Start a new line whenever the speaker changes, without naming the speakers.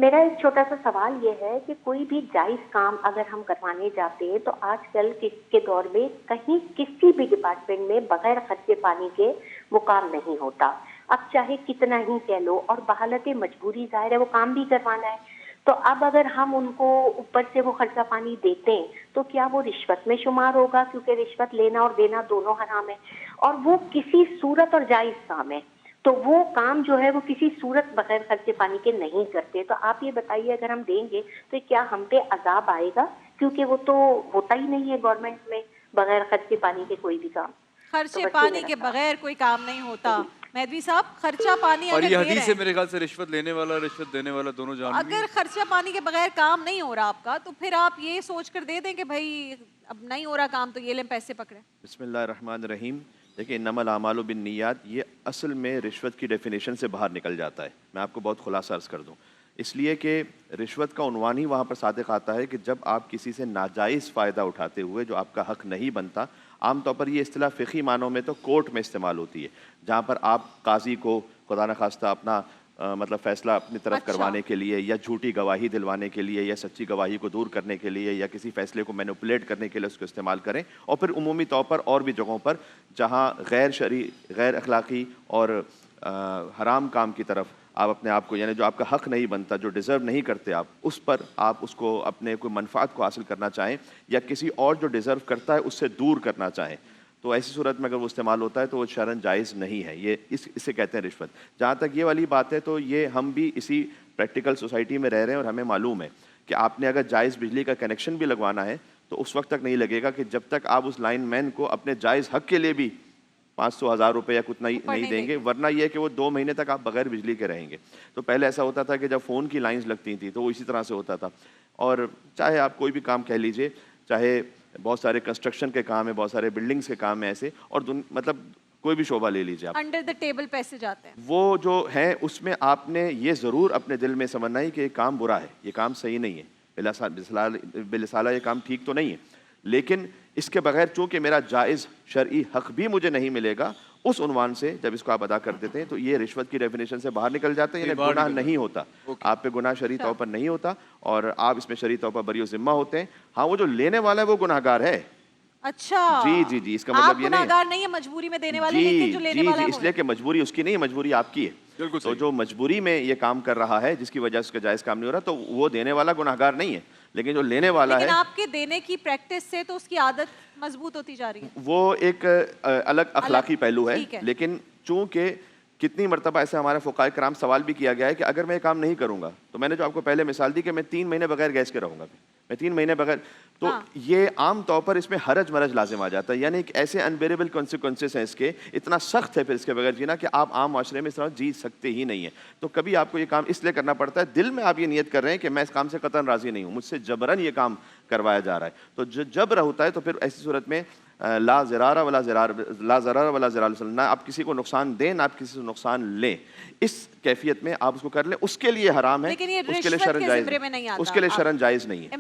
میرا ایک چھوٹا سا سوال یہ ہے کہ کوئی بھی جائز کام اگر ہم کروانے جاتے ہیں تو آج کل کے دور میں کہیں کسی بھی ڈپارٹمنٹ میں بغیر خرچے پانی کے وہ کام نہیں ہوتا. اب چاہے کتنا ہی کہہ لو، اور بحالت مجبوری ظاہر ہے وہ کام بھی کروانا ہے. تو اب اگر ہم ان کو اوپر سے وہ خرچہ پانی دیتے ہیں تو کیا وہ رشوت میں شمار ہوگا؟ کیونکہ رشوت لینا اور دینا دونوں حرام ہے، اور وہ کسی صورت اور جائز کام ہے. تو وہ کام جو ہے وہ کسی صورت بغیر خرچے پانی کے نہیں کرتے. تو آپ یہ بتائیے اگر ہم دیں گے تو کیا ہم پہ عذاب آئے گا؟ کیونکہ وہ تو ہوتا ہی نہیں ہے گورنمنٹ میں بغیر خرچے پانی کے کوئی بھی کام.
خرچے پانی کے بغیر کوئی کام نہیں ہوتا. مہدوی صاحب، خرچہ پانی
اور
اگر
یہ
دے
حدیث
رہے
ہے
ہیں،
میرے خیال سے رشوت لینے والا رشوت دینے والا دونوں جان بھی.
اگر خرچہ پانی کے بغیر کام نہیں ہو رہا آپ کا، تو پھر آپ یہ سوچ کر دے دیں کہ بھائی اب نہیں ہو رہا کام تو یہ لیں پیسے پکڑیں.
بسم اللہ الرحمن الرحیم. دیکھیں، انما الاعمال بالنیات یہ اصل میں رشوت کی ڈیفینیشن سے باہر نکل جاتا ہے. میں آپ کو بہت خلاصہ عرض کر دوں. اس لیے کہ رشوت کا عنوان ہی وہاں پر صادق آتا ہے کہ جب آپ کسی سے ناجائز فائدہ اٹھاتے ہوئے جو آپ کا حق نہیں بنتا. عام طور پر یہ اصطلاح فقہی معنوں میں تو کورٹ میں استعمال ہوتی ہے، جہاں پر آپ قاضی کو خدا نخواستہ اپنا مطلب فیصلہ اپنی طرف کروانے کے لیے، یا جھوٹی گواہی دلوانے کے لیے، یا سچی گواہی کو دور کرنے کے لیے، یا کسی فیصلے کو مینوپولیٹ کرنے کے لیے اس کو استعمال کریں. اور پھر عمومی طور پر اور بھی جگہوں پر جہاں غیر شرعی، غیر اخلاقی اور حرام کام کی طرف آپ اپنے آپ کو، یعنی جو آپ کا حق نہیں بنتا، جو ڈیزرو نہیں کرتے آپ، اس پر آپ اس کو اپنے کوئی منفعت کو حاصل کرنا چاہیں، یا کسی اور جو ڈیزرو کرتا ہے اس سے دور کرنا چاہیں، تو ایسی صورت میں اگر وہ استعمال ہوتا ہے تو وہ شرعاً جائز نہیں ہے. یہ اسے کہتے ہیں رشوت. جہاں تک یہ والی بات ہے تو یہ ہم بھی اسی پریکٹیکل سوسائٹی میں رہ رہے ہیں، اور ہمیں معلوم ہے کہ آپ نے اگر جائز بجلی کا کنیکشن بھی لگوانا ہے تو اس وقت تک نہیں لگے گا کہ جب تک آپ اس لائن مین کو اپنے جائز حق کے لیے بھی 500,000 روپے یا کتنا نہیں دیں گے، ورنہ یہ کہ وہ 2 مہینے تک آپ بغیر بجلی کے رہیں گے. تو پہلے ایسا ہوتا تھا کہ جب فون کی لائنز لگتی تھیں تو وہ اسی طرح سے ہوتا تھا. اور چاہے آپ کوئی بھی کام کہہ لیجئے، چاہے بہت سارے کنسٹرکشن کے کام ہیں، بہت سارے بلڈنگز کے کام ہیں ایسے، اور مطلب کوئی بھی شعبہ لے لیجئے آپ،
انڈر دا ٹیبل پیسے جاتے ہیں.
وہ جو ہیں اس میں آپ نے یہ ضرور اپنے دل میں سمجھنا ہے کہ یہ کام برا ہے، یہ کام صحیح نہیں ہے، بالصالح یہ کام ٹھیک تو نہیں ہے. لیکن اس کے بغیر چونکہ میرا جائز شرعی حق بھی مجھے نہیں ملے گا، اس عنوان سے جب اس کو آپ ادا کر دیتے ہیں تو یہ رشوت کی ڈیفینیشن سے باہر نکل جاتے ہیں. یعنی گناہ نہیں ہوتا، آپ پہ گناہ شرعی طور پر نہیں ہوتا، اور آپ اس میں شرعی طور پر بری و ذمہ ہوتے ہیں. ہاں، وہ جو لینے والا ہے وہ گناہ گار ہے.
اچھا،
جی اس کا مطلب یہ نہیں
گناہ گار نہیں ہے مجبوری میں دینے والے، لیکن جو لینے والا ہے
اس لیے کہ مجبوری اس کی نہیں ہے، مجبوری آپ کی ہے. تو جو مجبوری میں یہ کام کر رہا ہے جس کی وجہ سے اس کا جائز کام نہیں ہو رہا، تو وہ دینے والا گناہ گار نہیں ہے، لیکن جو لینے والا ہے،
لیکن آپ کے دینے کی پریکٹس سے تو اس کی عادت مضبوط ہوتی جا رہی ہے.
وہ ایک الگ اخلاقی پہلو ہے. لیکن چونکہ کتنی مرتبہ ایسے ہمارے فقہاء کرام سوال بھی کیا گیا ہے کہ اگر میں یہ کام نہیں کروں گا، تو میں نے جو آپ کو پہلے مثال دی کہ میں 3 مہینے بغیر گیس کے رہوں گا، میں 3 مہینے بغیر، تو یہ عام طور پر اس میں حرج مرج لازم آ جاتا ہے. یعنی ایک ایسے انبیریبل کانسیکوینسز ہیں اس کے، اتنا سخت ہے پھر اس کے بغیر جینا کہ آپ عام معاشرے میں اس طرح جی سکتے ہی نہیں ہیں. تو کبھی آپ کو یہ کام اس لیے کرنا پڑتا ہے، دل میں آپ یہ نیت کر رہے ہیں کہ میں اس کام سے قطعاً راضی نہیں ہوں، مجھ سے جبراً یہ کام کروایا جا رہا ہے. تو جبر ہوتا ہے تو پھر ایسی صورت میں لا ضرار ولا ضرار، نہ آپ کسی کو نقصان دیں نہ آپ کسی سے نقصان لیں. اس کیفیت میں آپ اس کو کر لیں، اس کے لیے حرام ہے، اس کے لیے شرعاً جائز نہیں ہے.